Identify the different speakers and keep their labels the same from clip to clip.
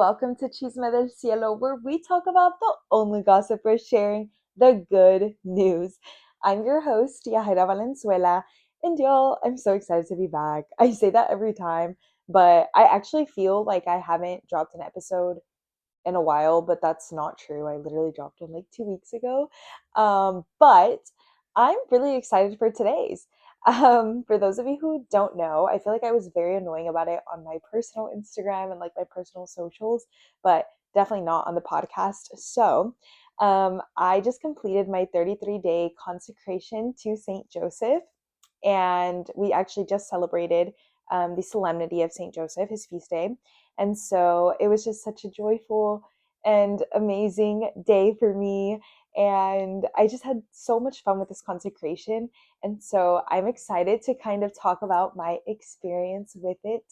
Speaker 1: welcome to Chisme del Cielo, where we talk about the only gossipers sharing the good news. I'm your host, Yahaira Valenzuela, and y'all, I'm so excited to be back. I say that every time, but I actually feel like I haven't dropped an episode in a while, but that's not true. I literally dropped one like 2 weeks ago. But I'm really excited for today's. For those of you who don't know, I feel like I was very annoying about it on my personal Instagram and like my personal socials, but definitely not on the podcast. So, I just completed my 33-day consecration to Saint Joseph, and we actually just celebrated the solemnity of Saint Joseph, his feast day. And so it was just such a joyful and amazing day for me. And I just had so much fun with this consecration. And so I'm excited to kind of talk about my experience with it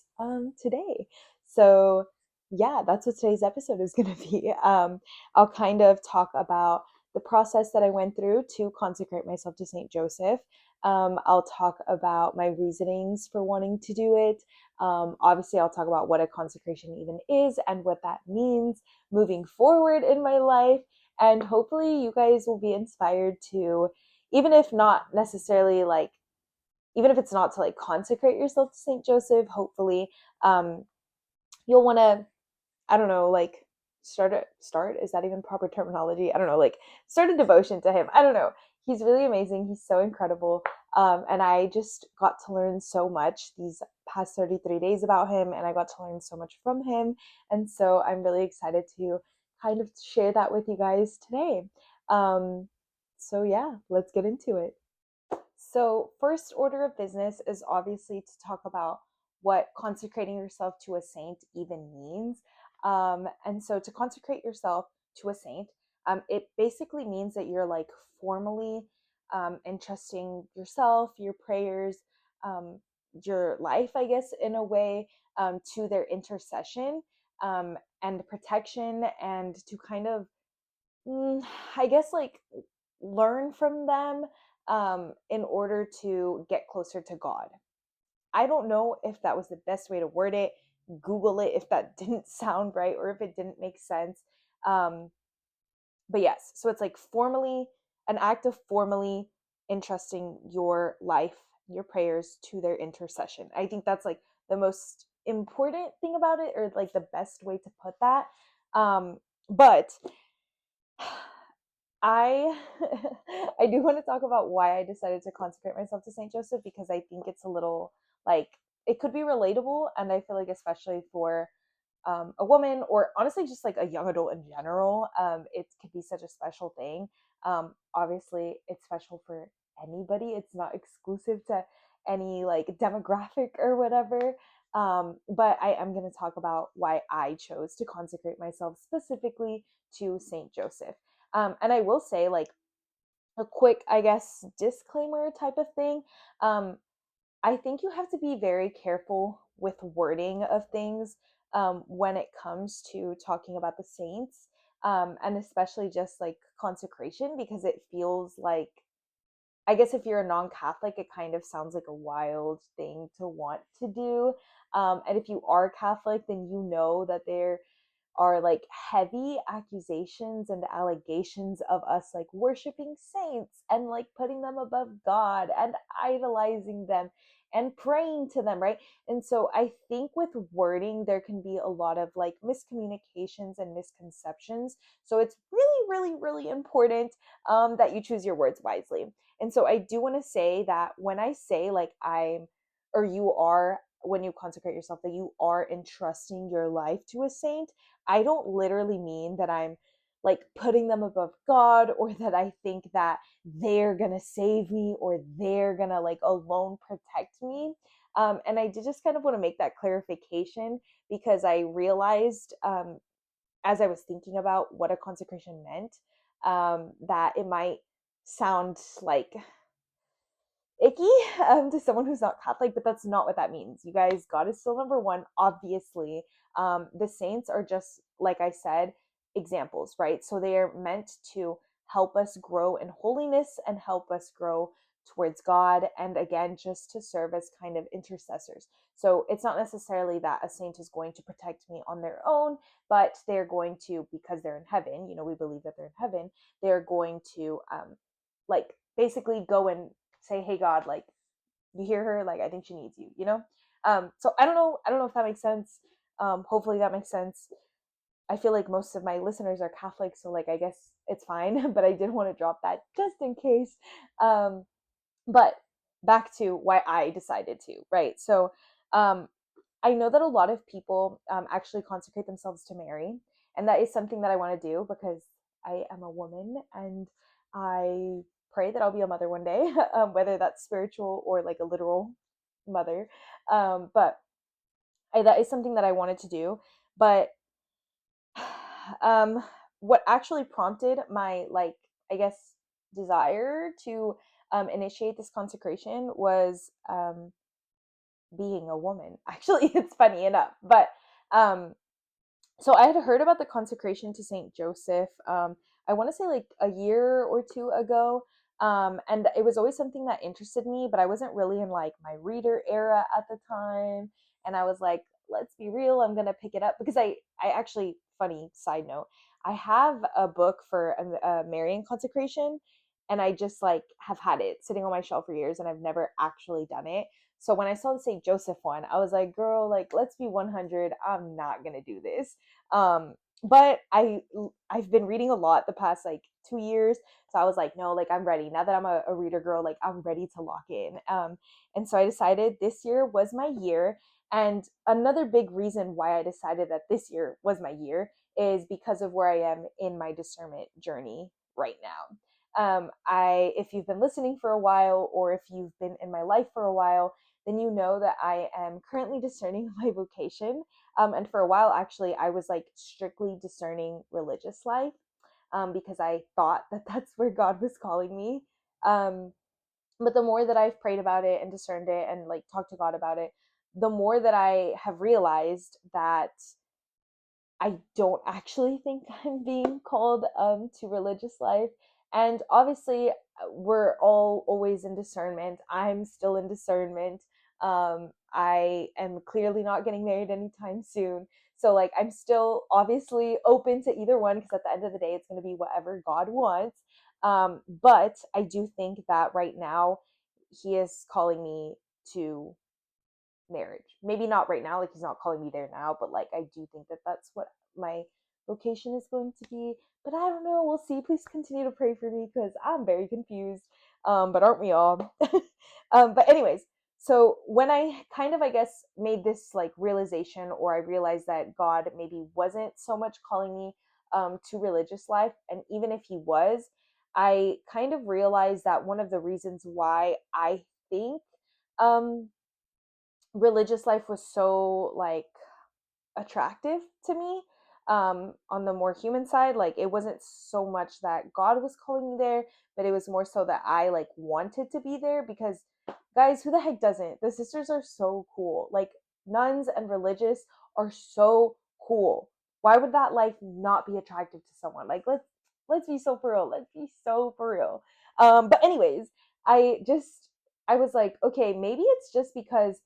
Speaker 1: today. So, yeah, that's what today's episode is going to be. I'll kind of talk about the process that I went through to consecrate myself to St. Joseph. I'll talk about my reasonings for wanting to do it. Obviously, I'll talk about what a consecration even is and what that means moving forward in my life. And hopefully, you guys will be inspired to, even if not necessarily like, even if it's not to like consecrate yourself to St. Joseph, hopefully, you'll want to, I don't know, like start is that even proper terminology? I don't know, like start a devotion to him. I don't know. He's really amazing. He's so incredible. And I just got to learn so much these past 33 days about him, and I got to learn so much from him. And so I'm really excited to kind of share that with you guys today. Um, so yeah, let's get into it. So, first order of business is obviously to talk about what consecrating yourself to a saint even means. And so, to consecrate yourself to a saint, it basically means that you're like formally entrusting yourself, your prayers, um, your life, I guess, in a way, to their intercession and protection, and to kind of I guess like learn from them in order to get closer to God. I don't know if that was the best way to word it. Google it if that didn't sound right or if it didn't make sense. Um, but yes, so it's like formally an act of formally entrusting your life, your prayers to their intercession. I think that's like the most important thing about it, or like the best way to put that. But I I do want to talk about why I decided to consecrate myself to Saint Joseph, because I think it's a little like it could be relatable, and I feel like especially for a woman, or honestly just like a young adult in general, it could be such a special thing. Obviously, it's special for anybody. It's not exclusive to any like demographic or whatever. But I am going to talk about why I chose to consecrate myself specifically to Saint Joseph. And I will say, like, a quick, I guess, disclaimer type of thing. Um, I think you have to be very careful with wording of things when it comes to talking about the saints, and especially just like consecration, because it feels like, I guess, if you're a non Catholic, it kind of sounds like a wild thing to want to do. And if you are Catholic, then you know that there are like heavy accusations and allegations of us like worshiping saints and like putting them above God and idolizing them and praying to them, right? And so I think with wording, there can be a lot of like miscommunications and misconceptions. So it's really, really, really important that you choose your words wisely. And so I do want to say that when I say like or you are, when you consecrate yourself, that you are entrusting your life to a saint, I don't literally mean that I'm like putting them above God, or that I think that they're gonna save me or they're gonna like alone protect me. And I did just kind of want to make that clarification, because I realized as I was thinking about what a consecration meant, that it might sound like icky to someone who's not Catholic, but that's not what that means. You guys, God is still number one, obviously. The saints are just, like I said, examples, right? So they are meant to help us grow in holiness and help us grow towards God, and again, just to serve as kind of intercessors. So it's not necessarily that a saint is going to protect me on their own, but they're going to, because they're in heaven, we believe that they're in heaven, they're going to like basically go and say, hey God, like, you hear her, like, I think she needs you. So I don't know if that makes sense. Hopefully that makes sense. I feel like most of my listeners are Catholic, so like I guess it's fine, but I did want to drop that just in case. But back to why I decided to, right? So um, I know that a lot of people actually consecrate themselves to Mary, and that is something that I want to do because I am a woman and I pray that I'll be a mother one day, whether that's spiritual or like a literal mother. But that is something that I wanted to do. But um, what actually prompted my, like, I guess, desire to initiate this consecration was being a woman. Actually, it's funny enough, but um, so I had heard about the consecration to Saint Joseph. I want to say like a year or two ago. And it was always something that interested me, but I wasn't really in like my reader era at the time. And I was like, let's be real, I'm gonna pick it up because I actually, funny side note, I have a book for a Marian consecration, and I just like have had it sitting on my shelf for years, and I've never actually done it. So when I saw the St. Joseph one, I was like, girl, like, let's be 100. I'm not going to do this. But I've been reading a lot the past like 2 years. So I was like, no, like, I'm ready. Now that I'm a reader girl, like, I'm ready to lock in. And so I decided this year was my year. And another big reason why I decided that this year was my year is because of where I am in my discernment journey right now. If you've been listening for a while, or if you've been in my life for a while, then you know that I am currently discerning my vocation. And for a while, actually, I was like strictly discerning religious life, because I thought that that's where God was calling me. Um, but the more that I've prayed about it and discerned it and like talked to God about it, the more that I have realized that I don't actually think I'm being called to religious life. And obviously, we're all always in discernment. I'm still in discernment. I am clearly not getting married anytime soon. So, like, I'm still obviously open to either one because at the end of the day, it's going to be whatever God wants. But I do think that right now, He is calling me to marriage. Maybe not right now, like he's not calling me there now, but like I do think that that's what my vocation is going to be. But I don't know, we'll see. Please continue to pray for me because I'm very confused. But aren't we all? But anyways, so when I kind of, I guess, made this like realization, or I realized that God maybe wasn't so much calling me to religious life, and even if he was, I kind of realized that one of the reasons why I think um religious life was so like attractive to me, on the more human side, like it wasn't so much that God was calling me there, but it was more so that I like wanted to be there because, guys, who the heck doesn't? The sisters are so cool. Like, nuns and religious are so cool. Why would that life not be attractive to someone? Like, let's be so for real. Let's be so for real. But anyways, I was like, okay, maybe it's just because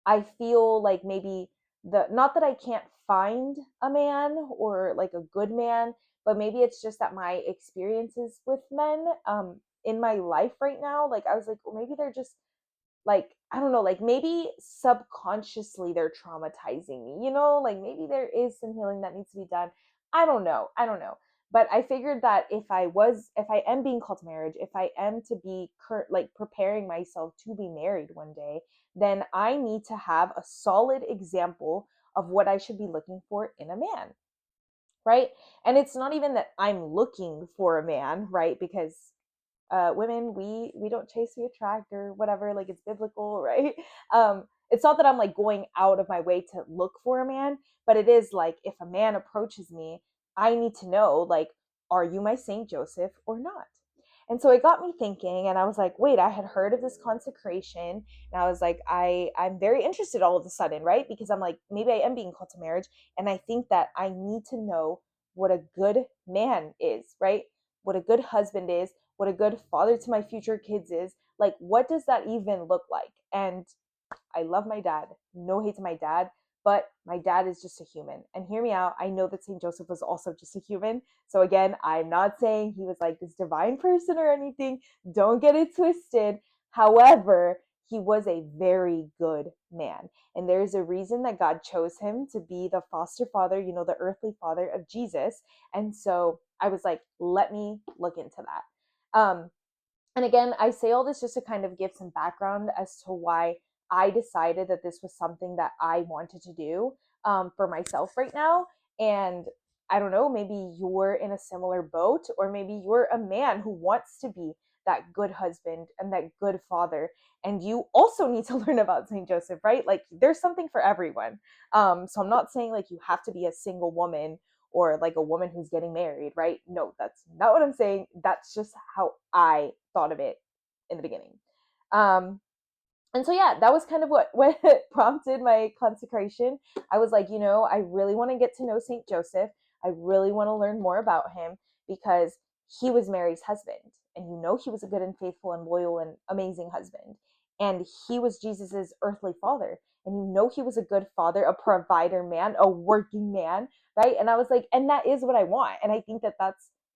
Speaker 1: I feel like maybe not that I can't find a man or like a good man, but maybe it's just that my experiences with men in my life right now, like I was like, well, maybe they're just like, I don't know, like maybe subconsciously they're traumatizing me, like maybe there is some healing that needs to be done. I don't know, but I figured that if I am being called to marriage, if I am to be like preparing myself to be married one day, then I need to have a solid example of what I should be looking for in a man, right? And it's not even that I'm looking for a man, right? Because women, we don't chase, we attract, or whatever, like it's biblical, right? It's not that I'm like going out of my way to look for a man, but it is like if a man approaches me, I need to know, like, are you my Saint Joseph or not? And so it got me thinking, and I was like, wait, I had heard of this consecration, and I was like, I'm very interested all of a sudden, right? Because I'm like, maybe I am being called to marriage, and I think that I need to know what a good man is, right? What a good husband is, what a good father to my future kids is. Like, what does that even look like? And I love my dad, no hate to my dad, but my dad is just a human. And hear me out, I know that St. Joseph was also just a human. So again, I'm not saying he was like this divine person or anything. Don't get it twisted. However, he was a very good man. And there's a reason that God chose him to be the foster father, you know, the earthly father of Jesus. And so I was like, let me look into that. And again, I say all this just to kind of give some background as to why I decided that this was something that I wanted to do for myself right now. And I don't know, maybe you're in a similar boat, or maybe you're a man who wants to be that good husband and that good father. And you also need to learn about St. Joseph, right? Like, there's something for everyone. So I'm not saying like you have to be a single woman or like a woman who's getting married, right? No, that's not what I'm saying. That's just how I thought of it in the beginning. Um, and so yeah, that was kind of what prompted my consecration. I was like, you know, I really want to get to know Saint Joseph. I really want to learn more about him because he was Mary's husband, and you know he was a good and faithful and loyal and amazing husband. And he was Jesus's earthly father, and you know he was a good father, a provider man, a working man, right? And I was like, and that is what I want, and I think that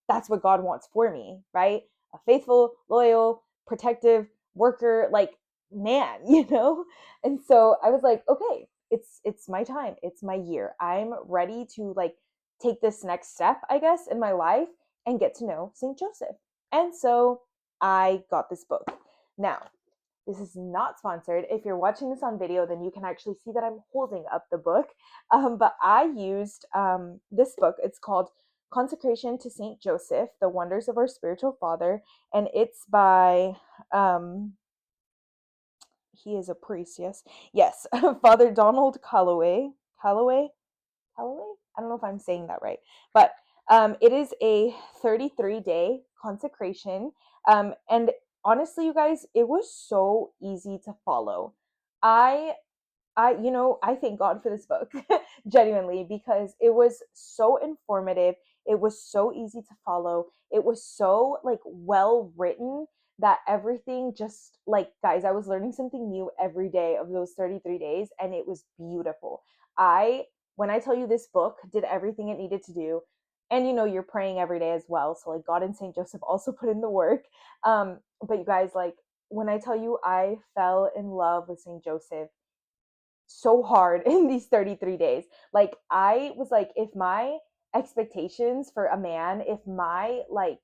Speaker 1: that's what God wants for me, right? A faithful, loyal, protective worker, like, man, you know? And so I was like, okay, it's my time. It's my year. I'm ready to like take this next step, I guess, in my life and get to know St. Joseph. And so I got this book. Now, this is not sponsored. If you're watching this on video, then you can actually see that I'm holding up the book. But I used this book. It's called Consecration to St. Joseph, The Wonders of Our Spiritual Father. And it's by he is a priest, yes, Father Donald Calloway. I don't know if I'm saying that right, but it is a 33-day consecration. And honestly, you guys, it was so easy to follow. I you know, I thank God for this book, genuinely, because it was so informative. It was so easy to follow. It was so like well written that everything just like, guys, I was learning something new every day of those 33 days, and it was beautiful. When I tell you this book did everything it needed to do, and you know, you're praying every day as well. So like God and St. Joseph also put in the work. But you guys, like, when I tell you I fell in love with St. Joseph so hard in these 33 days. Like, I was like, if my expectations for a man, if my like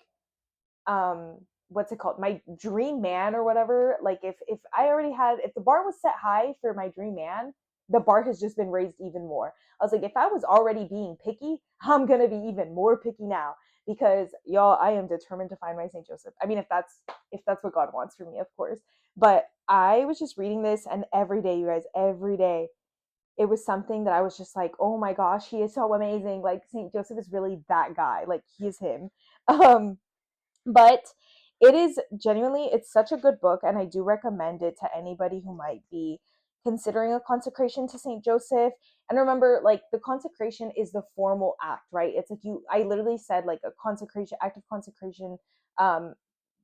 Speaker 1: what's it called, my dream man or whatever, like if I already had, if the bar was set high for my dream man, the bar has just been raised even more. I was like, if I was already being picky, I'm gonna be even more picky now, because y'all, I am determined to find my Saint Joseph. I mean, if that's what God wants for me, of course. But I was just reading this, and every day, you guys, every day it was something that I was just like, oh my gosh, he is so amazing. Like, Saint Joseph is really that guy. Like, he is him. um but it is genuinely, it's such a good book, and I do recommend it to anybody who might be considering a consecration to St. Joseph. And remember, like, the consecration is the formal act, right? It's like, I literally said like a consecration, act of consecration, um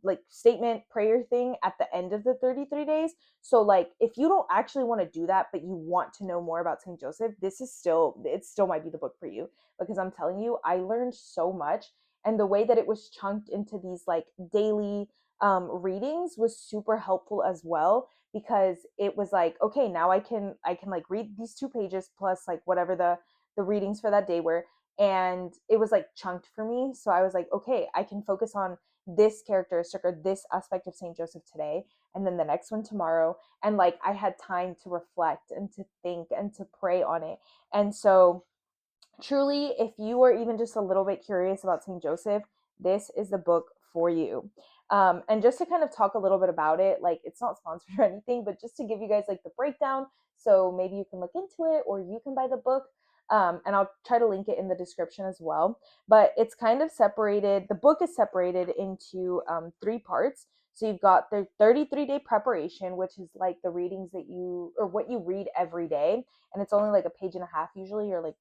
Speaker 1: like statement prayer thing at the end of the 33 days. So like, if you don't actually want to do that, but you want to know more about St. Joseph, it still might be the book for you, because I'm telling you, I learned so much. And the way that it was chunked into these like daily readings was super helpful as well, because it was like, okay, now I can like read these 2 pages plus like whatever the readings for that day were, and it was like chunked for me. So I was like, okay, I can focus on this characteristic or this aspect of Saint Joseph today, and then the next one tomorrow. And like, I had time to reflect and to think and to pray on it. And so truly, if you are even just a little bit curious about St. Joseph, this is the book for you. And just to kind of talk a little bit about it, like, it's not sponsored or anything, but just to give you guys like the breakdown, so maybe you can look into it or you can buy the book. And I'll try to link it in the description as well. But it's kind of separated, the book is separated into 3 parts. So you've got the 33-day preparation, which is like the readings that you, or what you read every day. And it's only like a page and a half usually, or like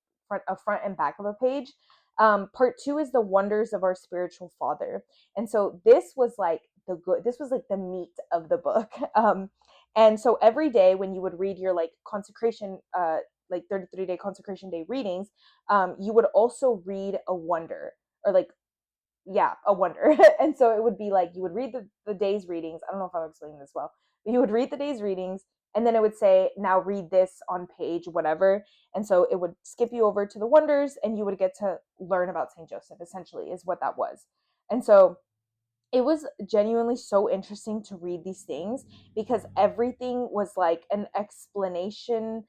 Speaker 1: front and back of a page. Part 2 is the wonders of our spiritual father. And so this was like the good, this was like the meat of the book. And so every day when you would read your like consecration, like 33-day consecration day readings, you would also read a wonder, or like, yeah, a wonder. And so it would be like you would read the day's readings. I don't know if I'm explaining this well, but you would read the day's readings, and then it would say, now read this on page whatever. And so it would skip you over to the wonders, and you would get to learn about Saint Joseph, essentially, is what that was. And so it was genuinely so interesting to read these things, because everything was like an explanation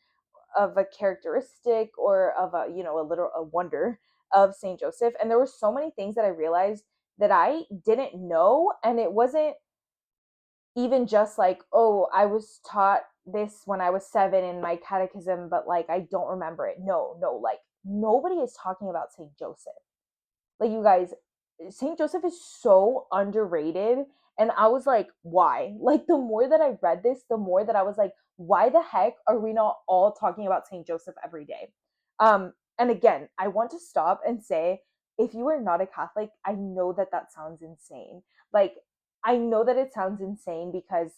Speaker 1: of a characteristic, or of a, you know, a wonder of Saint Joseph. And there were so many things that I realized that I didn't know. And it wasn't even just like, oh, I was taught this when I was 7 in my catechism, but like I don't remember it. No, no, like nobody is talking about Saint Joseph. Like, you guys, Saint Joseph is so underrated. And I was like, why? Like, the more that I read this, the more that I was like, why the heck are we not all talking about Saint Joseph every day? And again, I want to stop and say, if you are not a Catholic, I know that that sounds insane. Like, I know that it sounds insane because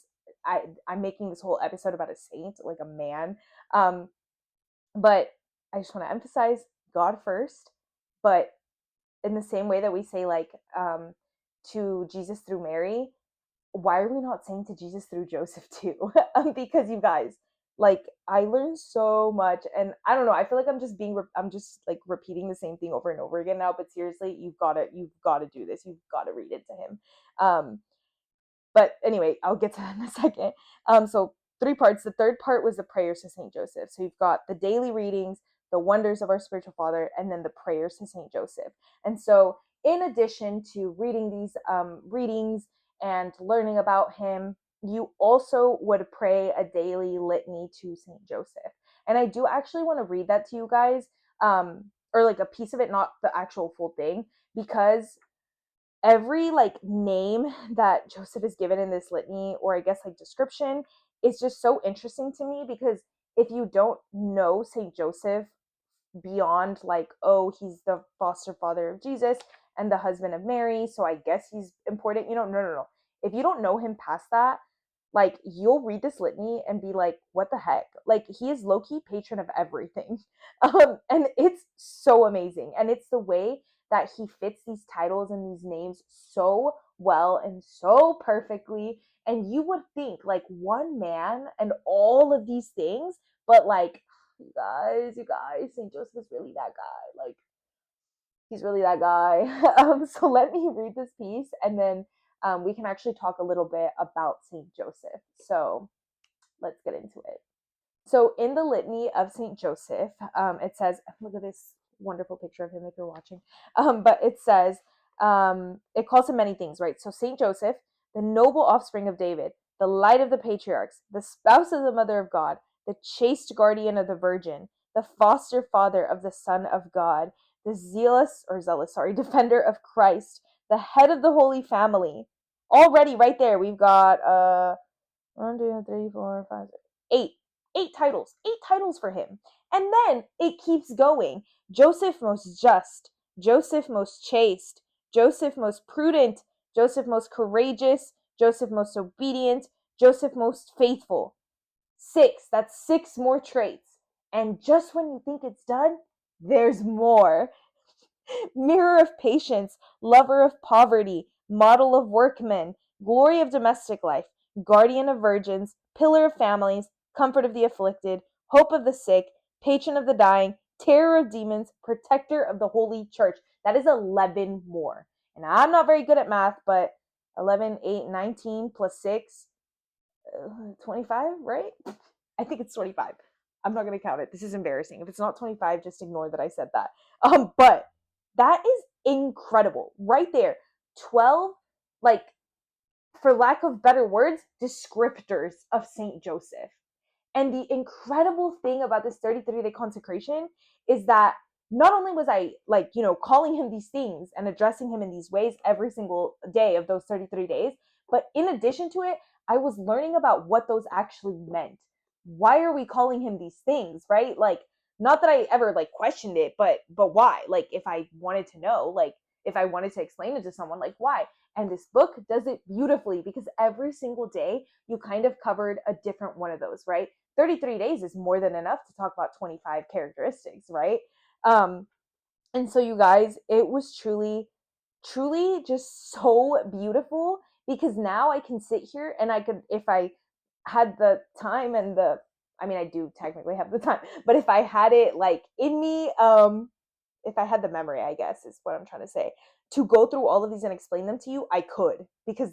Speaker 1: I'm making this whole episode about a saint, like a man. Um, but I just want to emphasize God first. But in the same way that we say, like, to Jesus through Mary, why are we not saying to Jesus through Joseph too? Because you guys, like, I learned so much, and I don't know, I feel like I'm just like repeating the same thing over and over again now. But seriously, you've got to do this. You've got to read it to him. But anyway, I'll get to that in a second. So 3 parts. The third part was the prayers to Saint Joseph. So you've got the daily readings, the wonders of our spiritual father, and then the prayers to Saint Joseph. And so, in addition to reading these readings and learning about him, you also would pray a daily litany to Saint Joseph. And I do actually want to read that to you guys, or like a piece of it, not the actual full thing, because every like name that Joseph is given in this litany, or I guess like description, is just so interesting to me. Because if you don't know Saint Joseph beyond like, oh, he's the foster father of Jesus and the husband of Mary, so I guess he's important, you know, no, no, no. If you don't know him past that, like, you'll read this litany and be like, what the heck? Like, he is low-key patron of everything. And it's so amazing. And it's the way that he fits these titles and these names so well and so perfectly. And you would think like one man and all of these things, but like, you guys, St. Joseph is really that guy. Like, he's really that guy. So let me read this piece, and then we can actually talk a little bit about St. Joseph. So let's get into it. So in the litany of St. Joseph, it says, look at this wonderful picture of him if you're watching. But it says, it calls him many things, right? So St. Joseph, the noble offspring of David, the light of the patriarchs, the spouse of the mother of God, the chaste guardian of the Virgin, the foster father of the Son of God, the defender of Christ, the head of the Holy Family. Already right there, we've got 1, 2, 3, 4, 5, 6, 8. 8 titles for him. And then it keeps going. Joseph most just, Joseph most chaste, Joseph most prudent, Joseph most courageous, Joseph most obedient, Joseph most faithful. 6. That's 6 more traits. And just when you think it's done, there's more. Mirror of patience, lover of poverty, model of workmen, glory of domestic life, guardian of virgins, pillar of families, comfort of the afflicted, hope of the sick, patron of the dying, terror of demons, protector of the holy church. That is 11 more. And I'm not very good at math, but 11, 8, 19 plus 6, 25, right? I think it's 25. I'm not going to count it. This is embarrassing. If it's not 25, just ignore that I said that. But that is incredible. Right there. 12, like, for lack of better words, descriptors of Saint Joseph. And the incredible thing about this 33-day consecration is that not only was I, like, you know, calling him these things and addressing him in these ways every single day of those 33 days, but in addition to it, I was learning about what those actually meant. Why are we calling him these things, right? Like, not that I ever like questioned it, but why? Like, if I wanted to know, like, if I wanted to explain it to someone, like, why? And this book does it beautifully because every single day you kind of covered a different one of those, right? 33 days is more than enough to talk about 25 characteristics, right? Um, and so, you guys, it was truly, truly just so beautiful because now I can sit here and I could, if I had the time and I mean, I do technically have the time, but if I had it like in me, if I had the memory, I guess is what I'm trying to say, to go through all of these and explain them to you, I could, because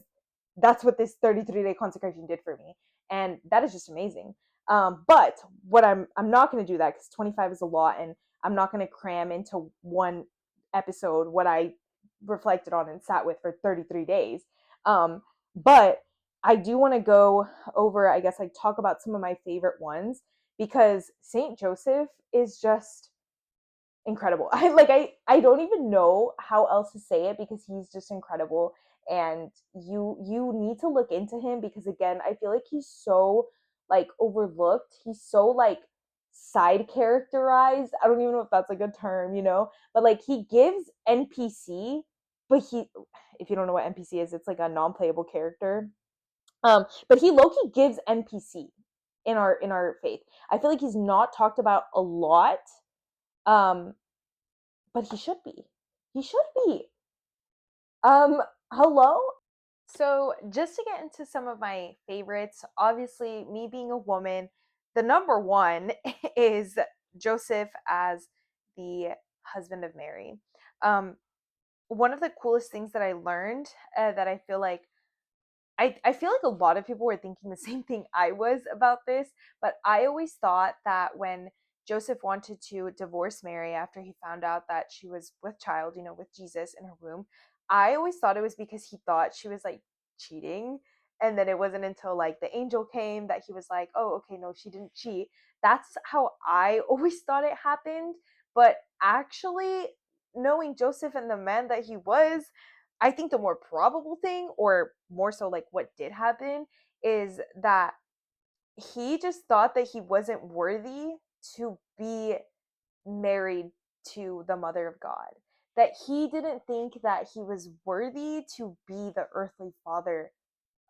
Speaker 1: that's what this 33-day consecration did for me. And that is just amazing. But what I'm not going to do that because 25 is a lot, and I'm not going to cram into one episode what I reflected on and sat with for 33 days. But I do want to go over, I guess, like talk about some of my favorite ones because Saint Joseph is just incredible. I don't even know how else to say it because he's just incredible, and you need to look into him because again, I feel like he's so like overlooked. He's so like side characterized. I don't even know if that's a good term, but like he gives NPC, but he if you don't know what NPC is, it's like a non-playable character. But he low-key gives NPC in our faith. I feel like he's not talked about a lot. Um, but he should be. He should be. Hello? So, just to get into some of my favorites, obviously, me being a woman, the number one is Joseph as the husband of Mary. Um, One of the coolest things that I learned that I feel like I feel like a lot of people were thinking the same thing I was about this, but I always thought that when Joseph wanted to divorce Mary after he found out that she was with child, with Jesus in her womb, I always thought it was because he thought she was like cheating. And then it wasn't until like the angel came that he was like, oh, okay, no, she didn't cheat. That's how I always thought it happened. But actually, knowing Joseph and the man that he was, I think the more probable thing, or more so like what did happen, is that he just thought that he wasn't worthy to be married to the mother of God. That he didn't think that he was worthy to be the earthly father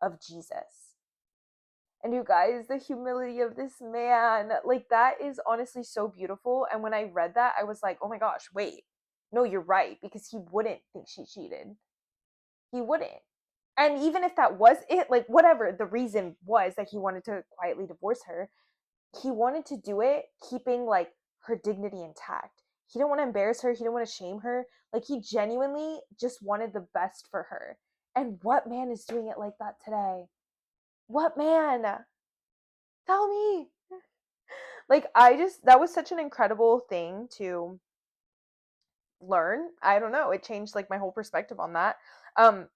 Speaker 1: of Jesus. And you guys, the humility of this man, like that is honestly so beautiful. And when I read that, I was like, oh my gosh, wait. No, you're right, because he wouldn't think she cheated. He wouldn't. And even if that was it, like whatever the reason was that he wanted to quietly divorce her, he wanted to do it keeping like her dignity intact. He didn't want to embarrass her, he didn't want to shame her. Like he genuinely just wanted the best for her. And what man is doing it like that today? What man? Tell me. Like that was such an incredible thing to learn. I don't know, it changed like my whole perspective on that. Um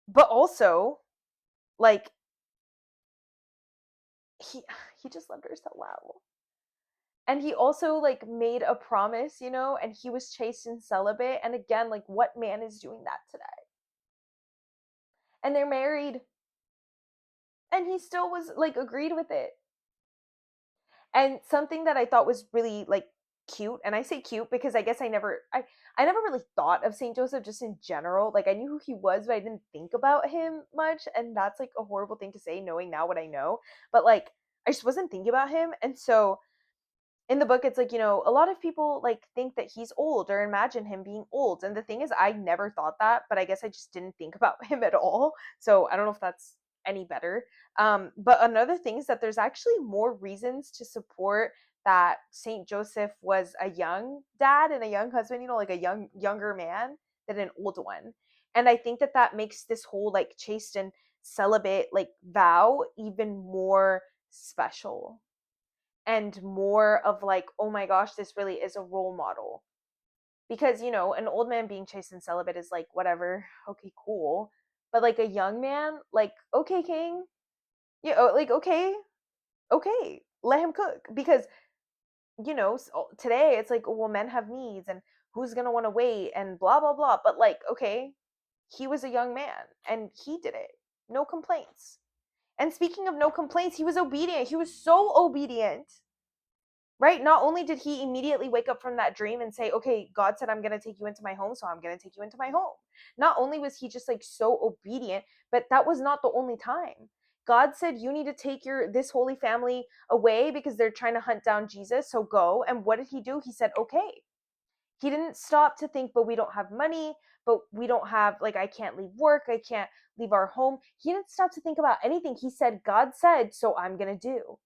Speaker 1: but also like he he just loved her so well. And he also like made a promise, and he was chaste and celibate. And again, like what man is doing that today? And they're married, and he still was like agreed with it. And something that I thought was really like cute, and I say cute because I guess I never really thought of Saint Joseph just in general. Like I knew who he was, but I didn't think about him much, and that's like a horrible thing to say knowing now what I know. But like I just wasn't thinking about him. And so in the book it's like, a lot of people like think that he's old or imagine him being old, and the thing is I never thought that, but I guess I just didn't think about him at all. So I don't know if that's any better. But another thing is that there's actually more reasons to support that Saint Joseph was a young dad and a young husband, like a younger man, than an old one. And I think that that makes this whole like chaste and celibate like vow even more special, and more of like, oh my gosh, this really is a role model. Because, an old man being chaste and celibate is like, whatever, okay, cool. But like a young man, like, okay, king, yeah, like, okay, let him cook. Because, today it's like, well, men have needs, and who's gonna want to wait, and blah, blah, blah. But like, okay, he was a young man, and he did it. No complaints. And speaking of no complaints, he was obedient. He was so obedient. right? Not only did he immediately wake up from that dream and say, okay, God said, I'm going to take you into my home, so I'm going to take you into my home. Not only was he just like so obedient, but that was not the only time. God said, you need to take this holy family away because they're trying to hunt down Jesus, so go. And what did he do? He said, okay. He didn't stop to think, but we don't have money, but we don't have, like, I can't leave work, I can't leave our home. He didn't stop to think about anything. He said, God said, so I'm going to do.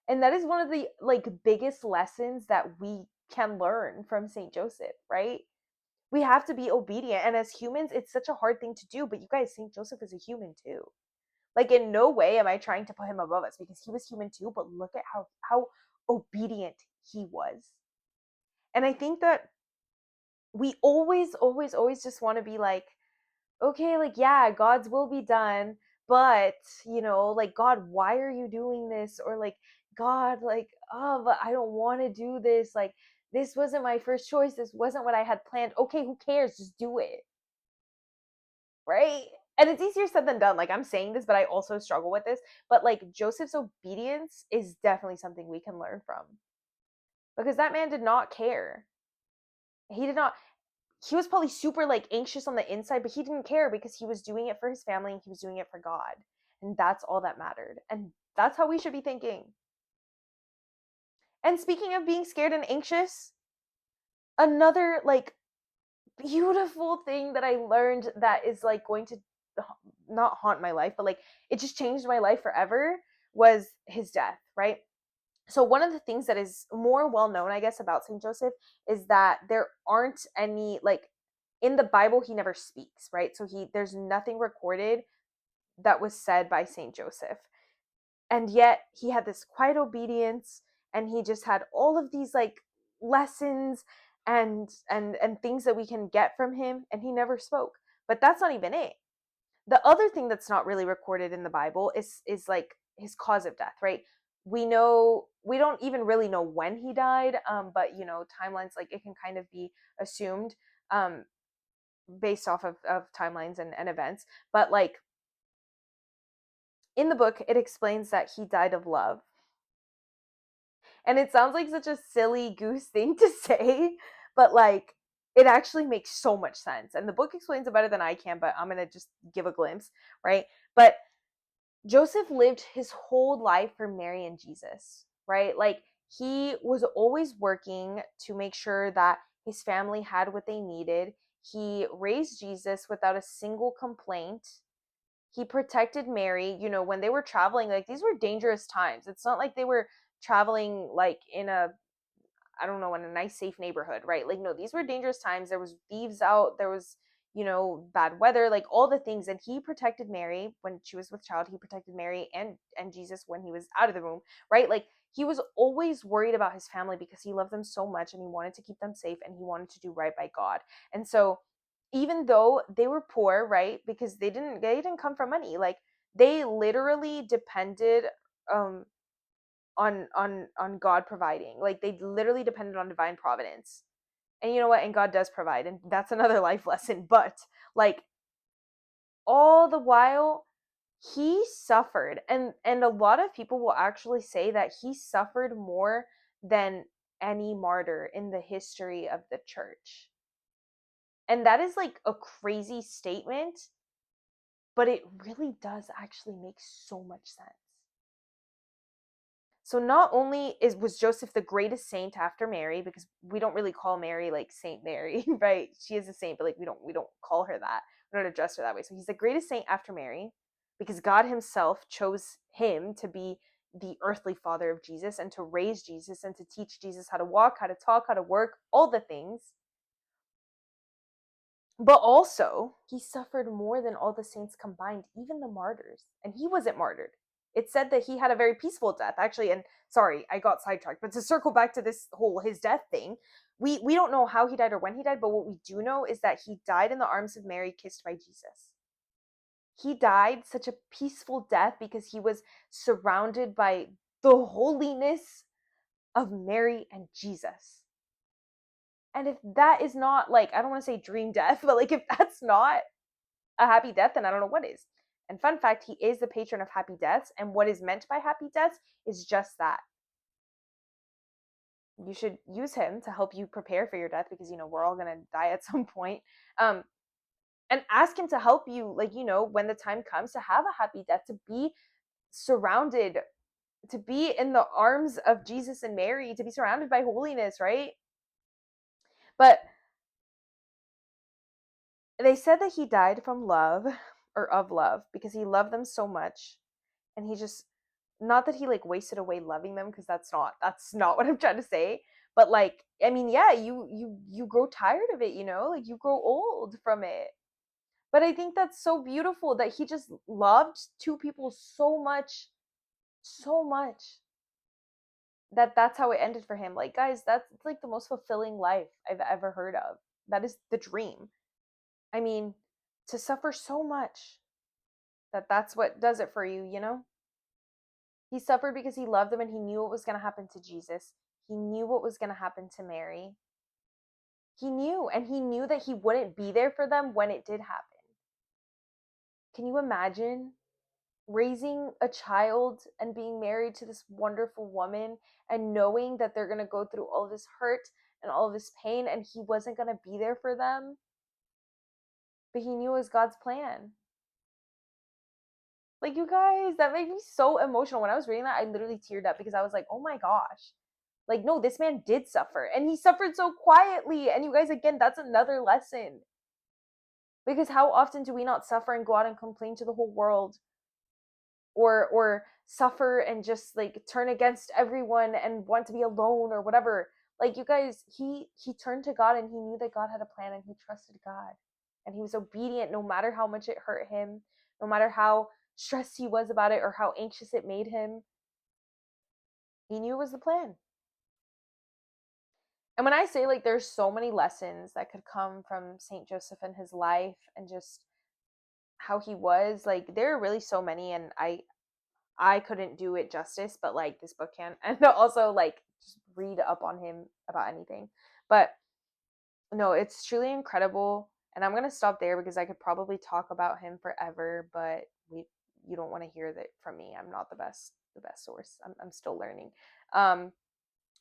Speaker 1: And that is one of the like biggest lessons that we can learn from Saint Joseph, right? We have to be obedient, and as humans it's such a hard thing to do, but you guys, Saint Joseph is a human too. Like, in no way am I trying to put him above us, because he was human too, but look at how obedient he was. And I think that we always just want to be like, okay, like, yeah, God's will be done, but, like, God, why are you doing this? Or like, God, like, oh, but I don't want to do this. Like, this wasn't my first choice. This wasn't what I had planned. Okay, who cares? Just do it. Right? And it's easier said than done. Like, I'm saying this, but I also struggle with this. But like, Joseph's obedience is definitely something we can learn from, because that man did not care. He did not, he was probably super like anxious on the inside, but he didn't care because he was doing it for his family and he was doing it for God. And that's all that mattered. And that's how we should be thinking. And speaking of being scared and anxious, another like beautiful thing that I learned that is like going to not haunt my life, but like it just changed my life forever, was his death, right? So one of the things that is more well known, I guess, about Saint Joseph is that there aren't any, like, in the Bible he never speaks, right? So there's nothing recorded that was said by Saint Joseph. And yet he had this quiet obedience, and he just had all of these like lessons and things that we can get from him, and he never spoke. But that's not even it. The other thing that's not really recorded in the Bible is like his cause of death, right? We don't even really know when he died, but timelines, like, it can kind of be assumed, um, based off of timelines and events. But like, in the book, it explains that he died of love, and it sounds like such a silly goose thing to say, but like, it actually makes so much sense. And the book explains it better than I can, but I'm gonna just give a glimpse, right? But Joseph lived his whole life for Mary and Jesus, right? Like, he was always working to make sure that his family had what they needed. He raised Jesus without a single complaint. He protected Mary, when they were traveling. Like, these were dangerous times. It's not like they were traveling like in a, I don't know, in a nice, safe neighborhood, right? Like, no, these were dangerous times. There was thieves out. There was, bad weather, like all the things. And he protected Mary when she was with child. He protected Mary and Jesus when he was out of the womb, right? Like, he was always worried about his family because he loved them so much, and he wanted to keep them safe, and he wanted to do right by God. And so, even though they were poor, right? Because they didn't come from money. Like, they literally depended, um on God providing. Like, they literally depended on divine providence. And you know what? And God does provide, and that's another life lesson. But like, all the while, he suffered, and a lot of people will actually say that he suffered more than any martyr in the history of the church. And that is like a crazy statement, but it really does actually make so much sense. So not only was Joseph the greatest saint after Mary, because we don't really call Mary like Saint Mary, right? She is a saint, but like, we don't call her that. We don't address her that way. So he's the greatest saint after Mary, because God himself chose him to be the earthly father of Jesus, and to raise Jesus, and to teach Jesus how to walk, how to talk, how to work, all the things. But also, he suffered more than all the saints combined, even the martyrs. And he wasn't martyred. It said that he had a very peaceful death, actually. And sorry, I got sidetracked. But to circle back to this whole his death thing, we don't know how he died or when he died, but what we do know is that he died in the arms of Mary, kissed by Jesus. He died such a peaceful death because he was surrounded by the holiness of Mary and Jesus. And if that is not, like, I don't want to say dream death, but like, if that's not a happy death, then I don't know what is. And fun fact, he is the patron of happy deaths. And what is meant by happy deaths is just that. you should use him to help you prepare for your death, because we're all going to die at some point. um and ask him to help you, like, when the time comes, to have a happy death, to be surrounded, to be in the arms of Jesus and Mary, to be surrounded by holiness, right? But they said that he died from love, or of love, because he loved them so much. And he just, not that he like wasted away loving them, because that's not what I'm trying to say. But like, I mean, yeah, you grow tired of it, like you grow old from it. But I think that's so beautiful that he just loved two people so much, so much, that that's how it ended for him. Like, guys, that's like the most fulfilling life I've ever heard of. That is the dream. I mean, to suffer so much, that's what does it for you. He suffered because he loved them, and he knew what was going to happen to Jesus. He knew what was going to happen to Mary. He knew, and he knew that he wouldn't be there for them when it did happen. Can you imagine raising a child and being married to this wonderful woman, and knowing that they're going to go through all of this hurt and all of this pain, and he wasn't going to be there for them, but he knew it was God's plan? Like, you guys, that made me so emotional. When I was reading that, I literally teared up, because I was like, oh my gosh. Like, no, this man did suffer, and he suffered so quietly. And you guys, again, that's another lesson. Because how often do we not suffer and go out and complain to the whole world, or suffer and just like turn against everyone and want to be alone or whatever? Like, you guys, he turned to God, and he knew that God had a plan, and he trusted God, and he was obedient no matter how much it hurt him, no matter how stressed he was about it or how anxious it made him. He knew it was the plan. And when I say, like, there's so many lessons that could come from Saint Joseph and his life, and just how he was, like, there are really so many, and I couldn't do it justice, but like this book can. And also, like, just read up on him about anything. But no, it's truly incredible. And I'm gonna stop there, because I could probably talk about him forever, but you don't want to hear that from me. I'm not the best source. I'm still learning. Um,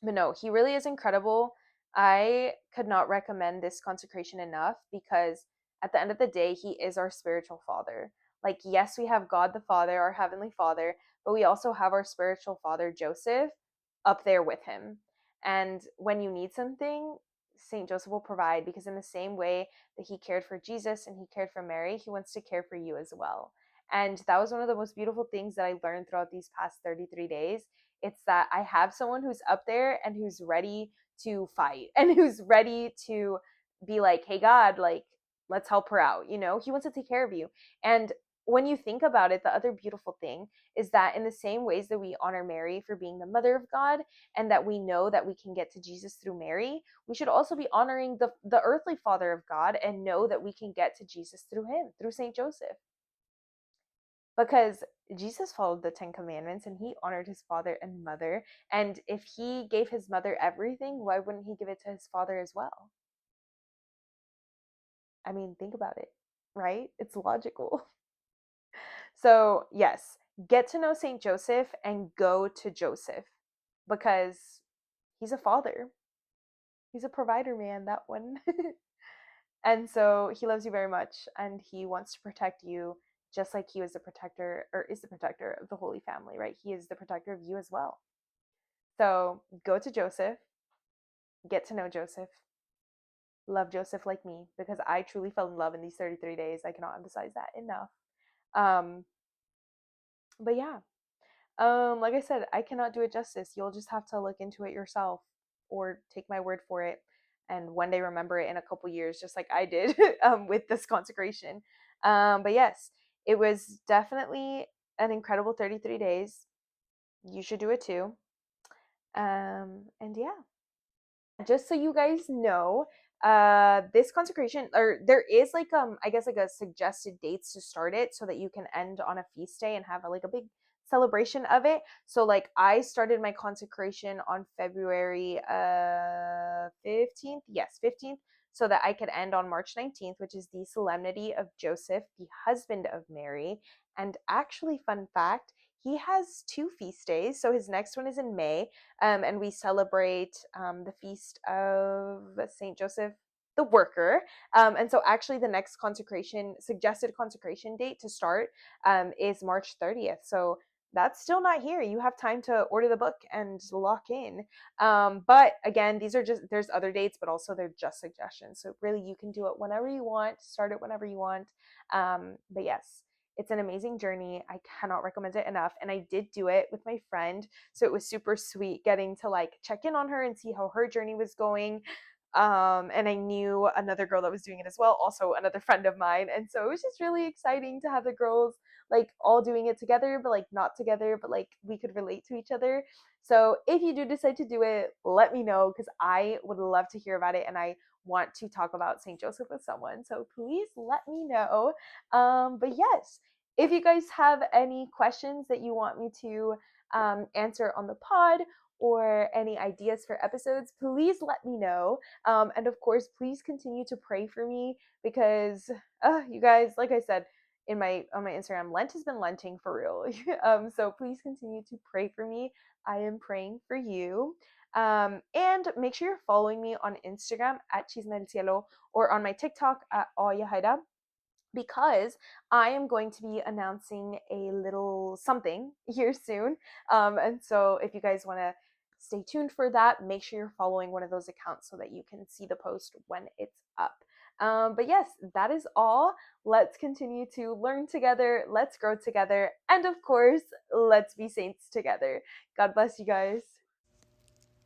Speaker 1: but no, he really is incredible. I could not recommend this consecration enough, because at the end of the day, he is our spiritual father. Like, yes, we have God the Father, our Heavenly Father, but we also have our spiritual father, Joseph, up there with him. And when you need something, St. Joseph will provide, because in the same way that he cared for Jesus and he cared for Mary, he wants to care for you as well. And that was one of the most beautiful things that I learned throughout these past 33 days. It's that I have someone who's up there and who's ready to fight, and who's ready to be like, hey, God, like, let's help her out. He wants to take care of you. And when you think about it, the other beautiful thing is that in the same ways that we honor Mary for being the mother of God, and that we know that we can get to Jesus through Mary, we should also be honoring the earthly father of God, and know that we can get to Jesus through him, through Saint Joseph. Because Jesus followed the 10 Commandments, and he honored his father and mother. And if he gave his mother everything, why wouldn't he give it to his father as well? I mean, think about it, right? It's logical. So, yes, get to know St. Joseph and go to Joseph, because he's a father. He's a provider, man, that one. And so he loves you very much, and he wants to protect you, just like he was the protector, or is the protector of the Holy Family, right? He is the protector of you as well. So go to Joseph, get to know Joseph, love Joseph like me, because I truly fell in love in these 33 days. I cannot emphasize that enough. Um, but yeah, like I said, I cannot do it justice. You'll just have to look into it yourself, or take my word for it, and one day remember it in a couple years, just like I did with this consecration. But yes, it was definitely an incredible 33 days. You should do it too. And yeah, just so you guys know, this consecration, or there is like I guess like a suggested dates to start it, so that you can end on a feast day and have like a big celebration of it. So like, I started my consecration on February 15th, yes, 15th, so that I could end on March 19th, which is the solemnity of Joseph, the husband of Mary. And actually, fun fact, he has 2 feast days. So his next one is in May, and we celebrate the feast of Saint Joseph the Worker. And so actually the next suggested consecration date to start is March 30th. So that's still not here. You have time to order the book and lock in. But again, there's other dates, but also they're just suggestions. So really you can do it whenever you want, start it whenever you want. But yes, it's an amazing journey. I cannot recommend it enough. And I did do it with my friend. So it was super sweet getting to like check in on her and see how her journey was going. And I knew another girl that was doing it as well, also another friend of mine. And so it was just really exciting to have the girls like all doing it together, but like not together, but like we could relate to each other. So if you do decide to do it, let me know, because I would love to hear about it and I want to talk about St. Joseph with someone. So please let me know. But yes, if you guys have any questions that you want me to answer on the pod, or any ideas for episodes, please let me know. And of course, please continue to pray for me, because you guys, like I said on my Instagram, Lent has been lenting for real. So please continue to pray for me. I am praying for you. And make sure you're following me on Instagram at Chisme del Cielo, or on my TikTok at Yahaira, because I am going to be announcing a little something here soon. And so if you guys want to stay tuned for that, make sure you're following one of those accounts so that you can see the post when it's up. But yes, that is all. Let's continue to learn together. Let's grow together. And of course, let's be saints together. God bless you guys.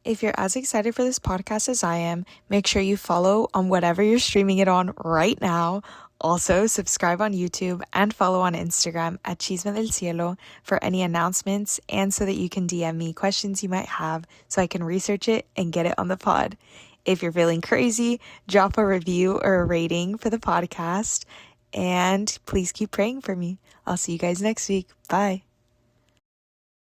Speaker 2: If you're as excited for this podcast as I am, make sure you follow on whatever you're streaming it on right now. Also, subscribe on YouTube and follow on Instagram at Chisme del Cielo for any announcements, and so that you can DM me questions you might have so I can research it and get it on the pod. If you're feeling crazy, drop a review or a rating for the podcast, and please keep praying for me. I'll see you guys next week. Bye.